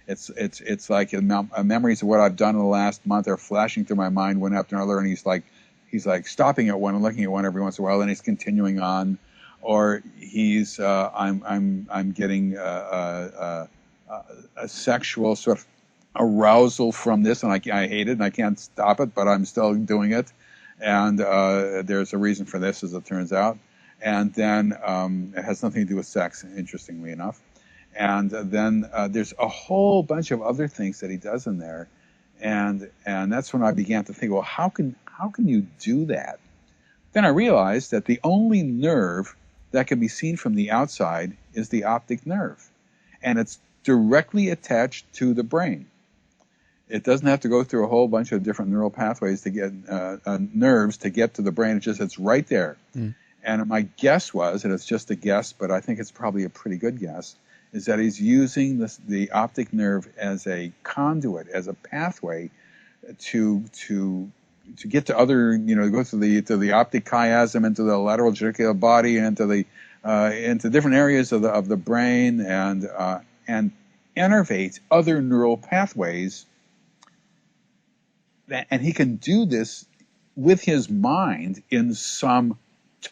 It's like memories of what I've done in the last month are flashing through my mind one after another, and he's like stopping at one and looking at one every once in a while, and he's continuing on, or he's I'm getting a sexual sort of arousal from this, and I hate it and I can't stop it, but I'm still doing it, and there's a reason for this, as it turns out, and then it has nothing to do with sex, interestingly enough. And then there's a whole bunch of other things that he does in there, and that's when I began to think, well, how can you do that? Then I realized that the only nerve that can be seen from the outside is the optic nerve, and it's directly attached to the brain. It doesn't have to go through a whole bunch of different neural pathways to get nerves to get to the brain. It's right there. Mm. And my guess was, and it's just a guess, but I think it's probably a pretty good guess, is that he's using the optic nerve as a conduit, as a pathway to get to other, go to the optic chiasm, into the lateral genicular body, and into different areas of the brain, and innervate other neural pathways. And he can do this with his mind in some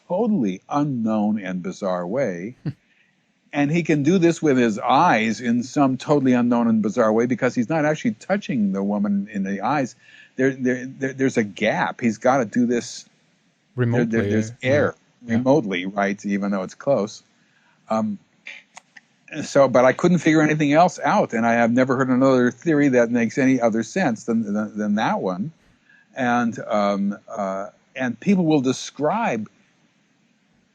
totally unknown and bizarre way. And he can do this with his eyes in some totally unknown and bizarre way, because he's not actually touching the woman in the eyes. There's a gap. He's got to do this remotely. There's air remotely, right? Even though it's close. But I couldn't figure anything else out, and I have never heard another theory that makes any other sense than that one. And people will describe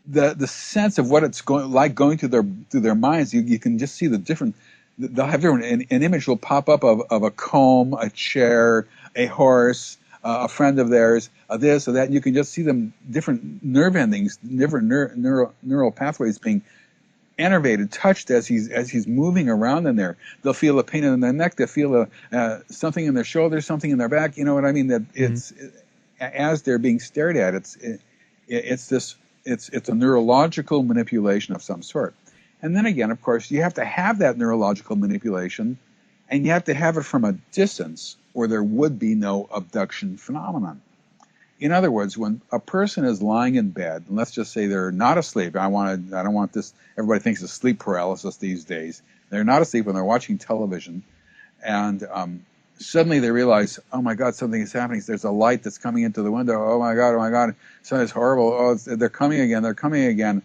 the sense of what it's going through their minds. You can just see the different. They'll have different. An image will pop up of a comb, a chair, a horse, a friend of theirs, this or that. And you can just see them, different nerve endings, different neural pathways being innervated, touched as he's moving around in there. They'll feel a pain in their neck. They'll feel something in their shoulders, something in their back. You know what I mean? That it's as they're being stared at. It's a neurological manipulation of some sort. And then again, of course, you have to have that neurological manipulation, and you have to have it from a distance, or there would be no abduction phenomenon. In other words, when a person is lying in bed, and let's just say they're not asleep. I don't want this. Everybody thinks of sleep paralysis these days. They're not asleep when they're watching television, and suddenly they realize, oh my God, something is happening. There's a light that's coming into the window. Oh my God, something's horrible. Oh, they're coming again.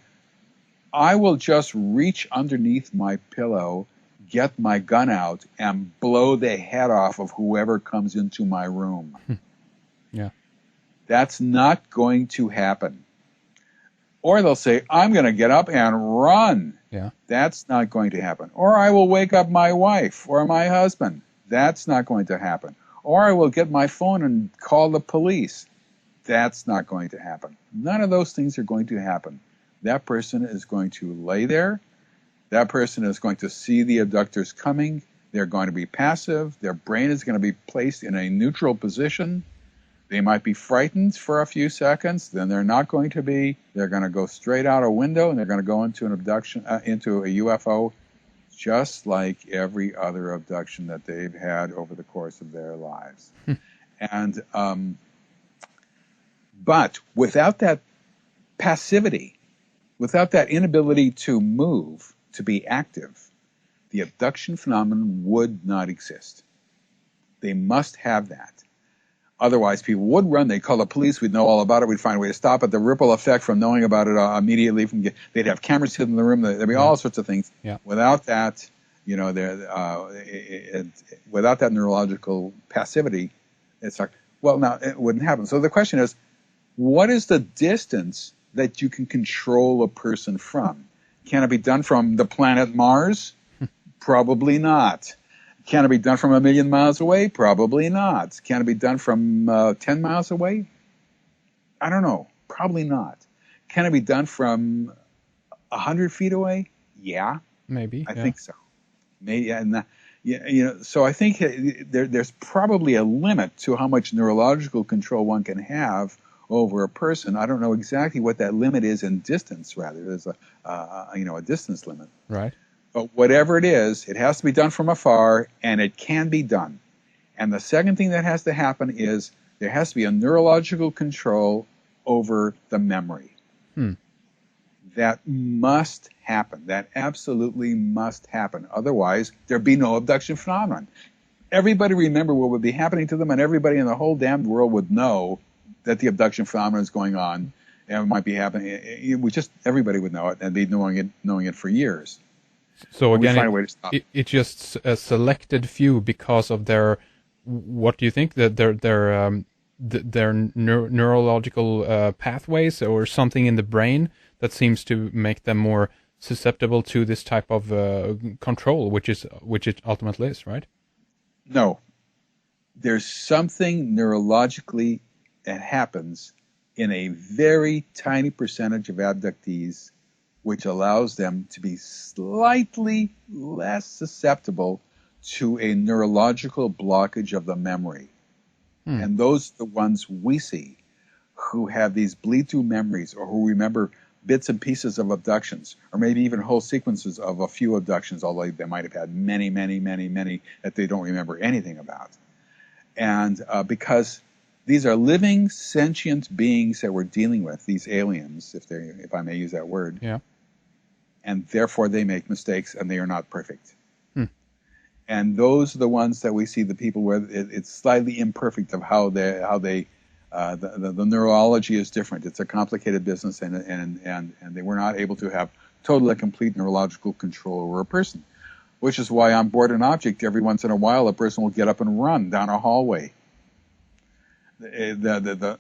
I will just reach underneath my pillow, get my gun out, and blow the head off of whoever comes into my room. Yeah. That's not going to happen. Or they'll say, I'm going to get up and run. Yeah. That's not going to happen. Or I will wake up my wife or my husband. That's not going to happen. Or I will get my phone and call the police. That's not going to happen. None of those things are going to happen. That person is going to lay there. That person is going to see the abductors coming. They're going to be passive. Their brain is going to be placed in a neutral position. They might be frightened for a few seconds. Then they're not going to be. They're going to go straight out a window, and they're going to go into an abduction, into a UFO, just like every other abduction that they've had over the course of their lives. And but without that passivity, without that inability to move, to be active, the abduction phenomenon would not exist. They must have that. Otherwise, people would run. They'd call the police. We'd know all about it. We'd find a way to stop it. The ripple effect from knowing about it immediately. They'd have cameras hidden in the room. There'd be all sorts of things. Yeah. Without that, without that neurological passivity, it's like, well, now it wouldn't happen. So the question is, what is the distance that you can control a person from? Can it be done from the planet Mars? Probably not. Can it be done from 1,000,000 miles away? Probably not. Can it be done from 10 miles away? I don't know. Probably not. Can it be done from 100 feet away? Yeah. Maybe. I think so. Maybe. So I think there's probably a limit to how much neurological control one can have over a person. I don't know exactly what that limit is in distance. Rather, there's a distance limit. Right. But whatever it is, it has to be done from afar, and it can be done. And the second thing that has to happen is there has to be a neurological control over the memory. That must happen. That absolutely must happen. Otherwise, there'd be no abduction phenomenon. Everybody remember what would be happening to them, and everybody in the whole damned world would know that the abduction phenomenon is going on, and it might be happening. Everybody would know it, and be knowing it for years. So And again, find a way to stop it. it's just a selected few because of their, what do you think, that their neurological pathways or something in the brain that seems to make them more susceptible to this type of control, which it ultimately is, right? No. There's something neurologically that happens in a very tiny percentage of abductees which allows them to be slightly less susceptible to a neurological blockage of the memory. And those are the ones we see who have these bleed-through memories, or who remember bits and pieces of abductions, or maybe even whole sequences of a few abductions, although they might have had many, many, many, many that they don't remember anything about. And because these are living, sentient beings that we're dealing with, these aliens, if I may use that word, Yeah. and therefore they make mistakes, and they are not perfect. And those are the ones that we see, the people where it's slightly imperfect of how the neurology is different. It's a complicated business, and they were not able to have total and complete neurological control over a person, which is why on board an object, every once in a while, a person will get up and run down a hallway. The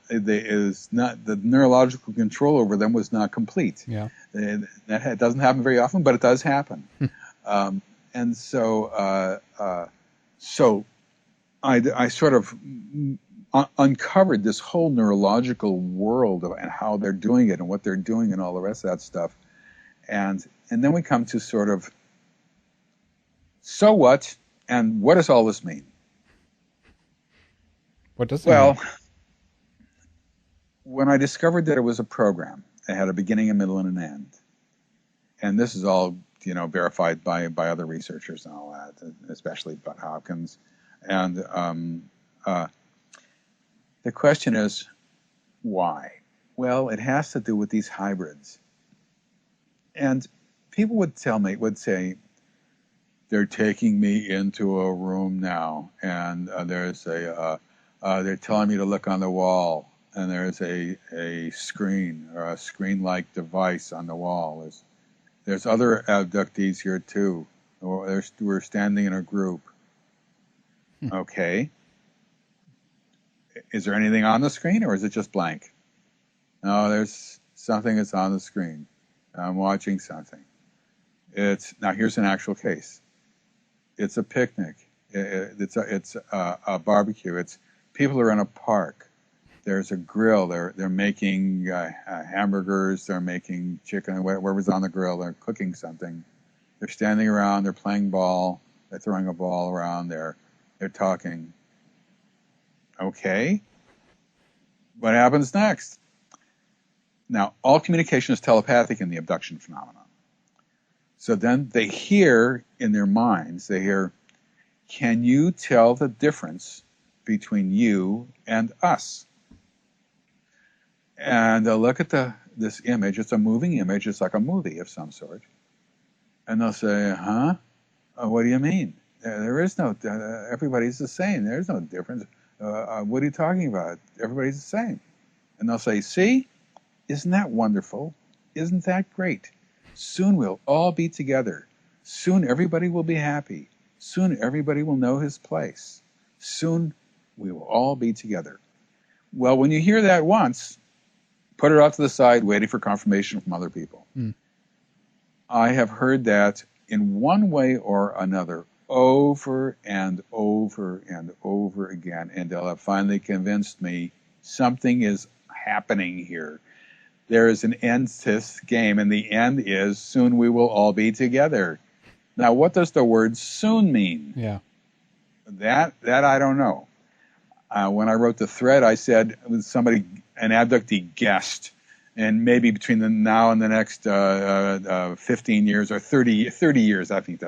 neurological control over them was not complete. Yeah. That doesn't happen very often, but it does happen. And so I sort of uncovered this whole neurological world and how they're doing it and what they're doing and all the rest of that stuff. And then we come to sort of, so what, and what does all this mean? What does it mean? When I discovered that it was a program, it had a beginning, a middle, and an end. And this is all, verified by other researchers and all that, especially Bud Hopkins. And the question is, why? Well, it has to do with these hybrids. And people would say, they're taking me into a room now, and they're telling me to look on the wall, and there's a screen or a screen-like device on the wall. There's other abductees here too. We're standing in a group. Okay. Is there anything on the screen, or is it just blank? No, there's something that's on the screen. I'm watching something. Now here's an actual case. It's a picnic. It's a barbecue. People are in a park. There's a grill. They're making hamburgers. They're making chicken. Whatever's on the grill. They're cooking something. They're standing around. They're playing ball. They're throwing a ball around. They're talking. Okay. What happens next? Now, all communication is telepathic in the abduction phenomenon. So then they hear in their minds, can you tell the difference between you and us? And they'll look at this image. It's a moving image. It's like a movie of some sort. And they'll say, what do you mean? There is no, everybody's the same. There's no difference. What are you talking about? Everybody's the same. And they'll say, see, isn't that wonderful? Isn't that great? Soon we'll all be together. Soon everybody will be happy. Soon everybody will know his place. Soon we will all be together. Well, when you hear that once, put it off to the side, waiting for confirmation from other people. I have heard that in one way or another, over and over and over again, and they'll have finally convinced me something is happening here. There is an end to this game, and the end is soon we will all be together. Now, what does the word soon mean? Yeah. That I don't know. When I wrote the thread, I said an abductee guessed, and maybe between the now and the next 15 years or 30 years, I think that's